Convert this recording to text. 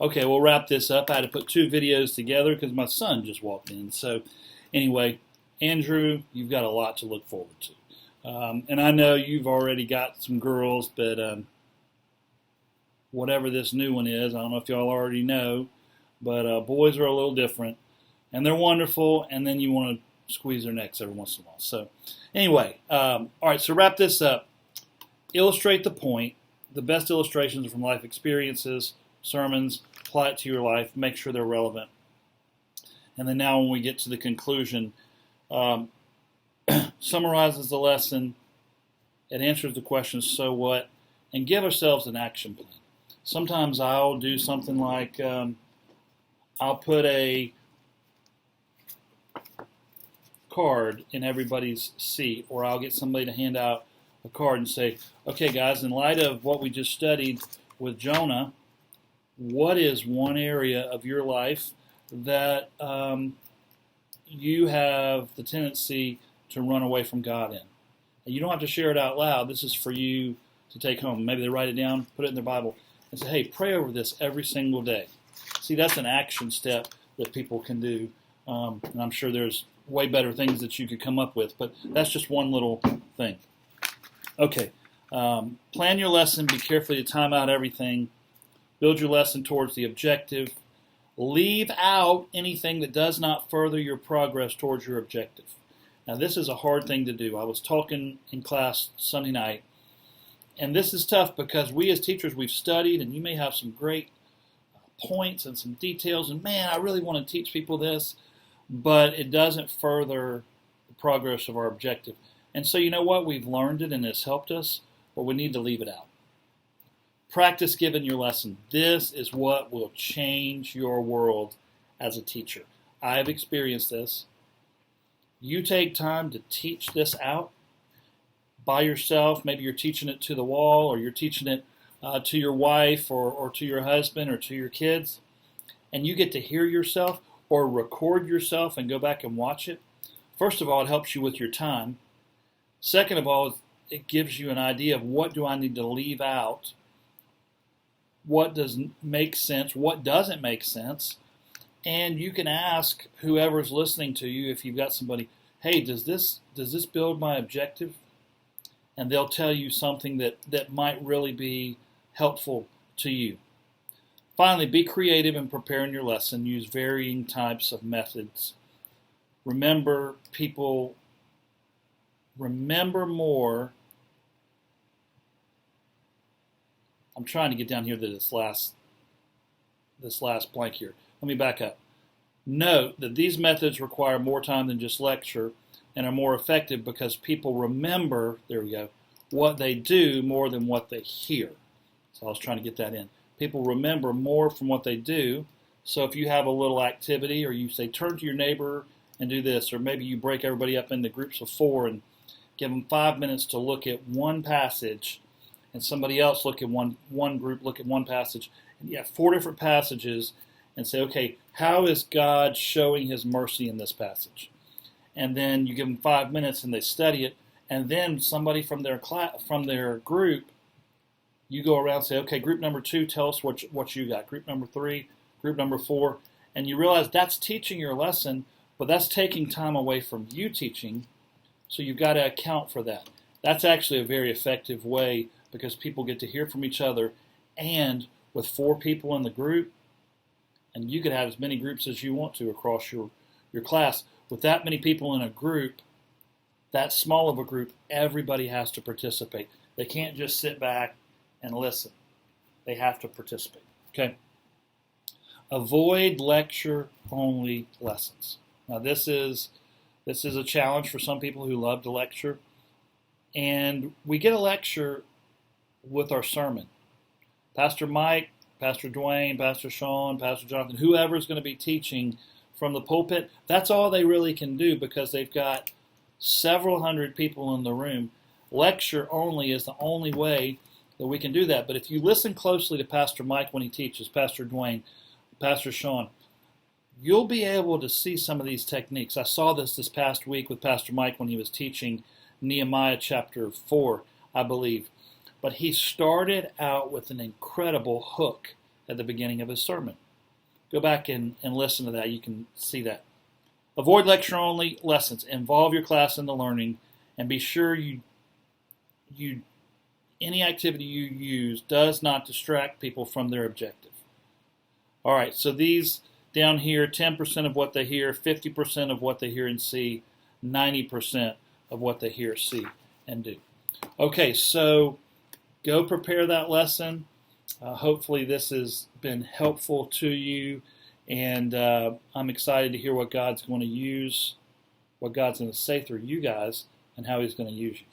Okay, we'll wrap this up. I had to put two videos together because my son just walked in. So anyway, Andrew, you've got a lot to look forward to. And I know you've already got some girls, but whatever this new one is, I don't know if y'all already know, but boys are a little different, and they're wonderful, and then you want to squeeze their necks every once in a while. So anyway, all right, so wrap this up. Illustrate the point. The best illustrations are from life experiences, sermons. Apply it to your life. Make sure they're relevant. And then now when we get to the conclusion, summarizes the lesson. It answers the question, so what? And give ourselves an action plan. Sometimes I'll do something like I'll put a card in everybody's seat, or I'll get somebody to hand out a card and say, okay guys, in light of what we just studied with Jonah, what is one area of your life that you have the tendency to run away from God in? And you don't have to share it out loud. This is for you to take home. Maybe they write it down, put it in their Bible, and say, hey, pray over this every single day. See, that's an action step that people can do. And I'm sure there's way better things that you could come up with, but that's just one little thing. Okay, plan your lesson. Be careful to time out everything. Build your lesson towards the objective. Leave out anything that does not further your progress towards your objective. Now, this is a hard thing to do. I was talking in class Sunday night, and this is tough because we as teachers, we've studied, and you may have some great points and some details, and man, I really want to teach people this, but it doesn't further the progress of our objective. And so you know what? We've learned it, and it's helped us, but we need to leave it out. Practice giving your lesson. This is what will change your world as a teacher. I have experienced this. You take time to teach this out by yourself. Maybe you're teaching it to the wall, or you're teaching it to your wife or to your husband or to your kids, and you get to hear yourself or record yourself and go back and watch it. First of all, it helps you with your time. Second of all, it gives you an idea of what do I need to leave out, what does make sense, what doesn't make sense, and you can ask whoever's listening to you, if you've got somebody, hey, does this build my objective? And they'll tell you something that might really be helpful to you. Finally, be creative in preparing your lesson. Use varying types of methods. Remember, people, remember more. I'm trying to get down here to this last blank here. Let me back up. Note that these methods require more time than just lecture and are more effective because people remember, there we go, what they do more than what they hear. So I was trying to get that in. People remember more from what they do. So if you have a little activity, or you say, turn to your neighbor and do this, or maybe you break everybody up into groups of 4 and give them 5 minutes to look at one passage, and somebody else look at one group, look at one passage, and you have 4 different passages, and say, okay, how is God showing his mercy in this passage? And then you give them 5 minutes and they study it, and then somebody from their group, you go around and say, okay, group number 2, tell us what you got. Group number 3, group number 4, and you realize that's teaching your lesson, but that's taking time away from you teaching, so you've got to account for that. That's actually a very effective way because people get to hear from each other, and with 4 people in the group, and you could have as many groups as you want to across your class. With that many people in a group, that small of a group, everybody has to participate. They can't just sit back and listen. They have to participate. Okay? Avoid lecture-only lessons. Now this is a challenge for some people who love to lecture. And we get a lecture with our sermon. Pastor Mike, Pastor Dwayne, Pastor Sean, Pastor Jonathan, whoever is going to be teaching from the pulpit, that's all they really can do because they've got several hundred people in the room. Lecture only is the only way that we can do that. But if you listen closely to Pastor Mike when he teaches, Pastor Dwayne, Pastor Sean, you'll be able to see some of these techniques. I saw this past week with Pastor Mike when he was teaching Nehemiah chapter 4, I believe. But he started out with an incredible hook at the beginning of his sermon. Go back and listen to that. You can see that. Avoid lecture-only lessons. Involve your class in the learning, and be sure any activity you use does not distract people from their objective. All right, so these down here, 10% of what they hear, 50% of what they hear and see, 90% of what they hear, see, and do. Okay, so go prepare that lesson. Hopefully this has been helpful to you, and I'm excited to hear what God's going to use, what God's going to say through you guys, and how He's going to use you.